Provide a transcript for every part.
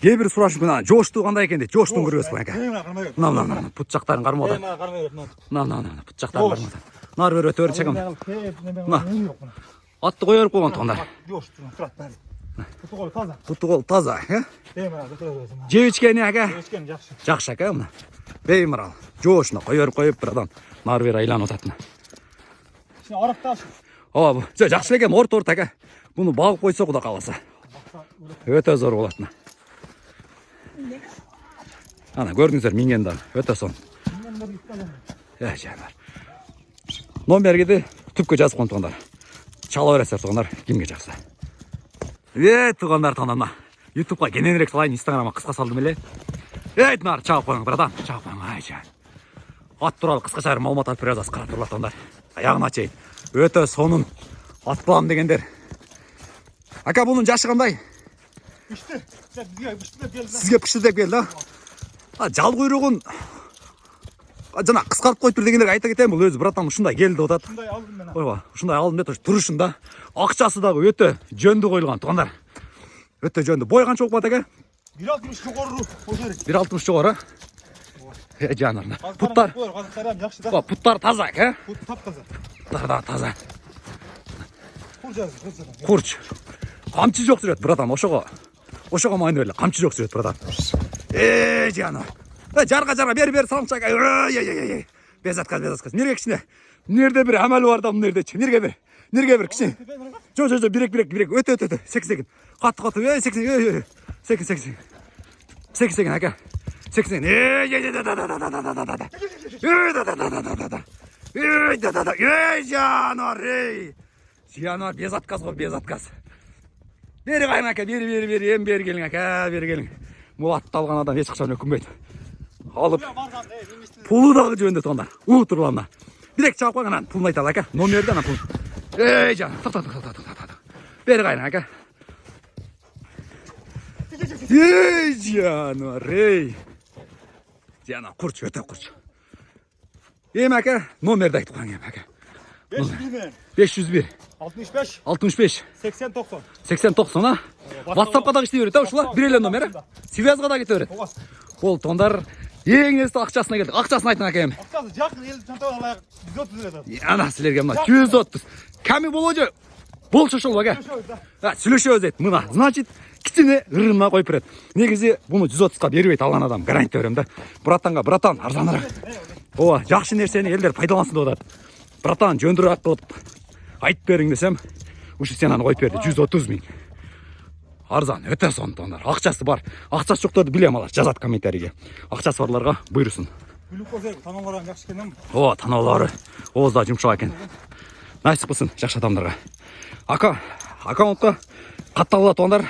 кээ бир сурашып мына жооштуу кандай экен деп жооштон көрөбүз экен. Мына пут жактарын кармоодон. Мына пут жактарын кармоодон. Нар бер өтө берчек. Атты кое берип койгон тоңдар. Путу кол таза, жеп ичкени ака. Жакшы ака мына. Беймарал. Жоошуна кое берип бирадан нар бер айланып атат. Ооба, жакшы экен, орто ака. Буну багып койсо Кудай кааласа. Өтө зор болот. Ана көрдүңүздөр минген да өтө сон. Жанар. Номерди түпкө жазып койгондар. Чала бересиздер тугандар, кимге жакса. Тугандар тонама. YouTube'га кененирээк салайын, Instagram'a кыска салдым эле. Нар чагып коюң, братан, чагып коюң, айжан. Ат тууралуу кыскача маалымат алып беребиз, карап турула тондар. Аягына чейин. Өтө сонун ат балам дегендер. Ака бунун жашы кандай? Сизге пышты деп келди, а? Жал куйругун жана кыскартып коюптур дегендерге айта кетейин, бул өзү братан ушундай келди деп атат. Ушундай алдым мен. Ойбо, ушундай алдым деп турушунда. Акчасы дагы өтө жөндүү коюлган тугандар. Өтө жөндүү. Бой канча болуп атат ака? 1.60 жогору болсо керек. 1.60 жогору. Жанар. Путтар. Путтар таза ака. Пут таптаза. Путтар да таза. Курч. Камчы жок жүрөт, братан, ошого майын эле. Камчы жок жүрөт, братан. Жанар. Жарга бер салымчак. Без отказ. Нерге кичине. Нерде бир амалы бар да, нердечи. Нерге бир кичине. Жо, бирек. Өтө. Сексеген. Катты. Сексеген ака. Сексеген. Жанар, без отказ. Бери кайын ака, бери, эми бери келиң ака, бери келиң. Бул атты алган адам эч качан өкүнбөйт. Алып. Пулу дагы жөндөт тугандар. Утурлана. Бирек чагып койгон, пулун айталы ака. Номерди ана пул. Жан, так. Бери кайын ака. Жанар, Жана курч, өтө курч. Эми ака, номерди айтып коюң эми ака. 501 65 80-90, а? WhatsApp'ка дагы иштей берет, ушула? Бир эле номер, связга дагы кете берет. Ол тоңдар эң эсте акчасына келдик. Акчасын айтың ака эми. Акчасы жакын эл чантага алайык. 130 эле. Ана силерге мына 130. Ками боложу? Болчу ошол ака. Сүйлөшөбүз дейт. Мына, значит, кичине ырымына коюп берет. Негизи буну 130га бербейт алган адам, гарантия берем да. Братан, арзаныраак. Ооба, жакшы нерсени элдер пайдалансын деп атат. Братан, жөндүрөөк кылып айтып бериң десем, ушу сен аны коюп берди. 130 000. Арзан, өтө сон тоңдар. Акчасы бар. Акчасы жокторду билем алар, жазат комментарийге. Акчасы барларга буйрусун. Бүлүп койсо таноолору жакшы экен. Ооба, таноолору оозда жумшак экен. Насип кылсын жакшы адамдарга. Аккаунтка катталгыла тоңдар.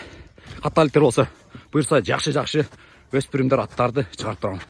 Катталыктар болсо, буюрса жакшы өспүрүмдөр аттарды чыгарып турам.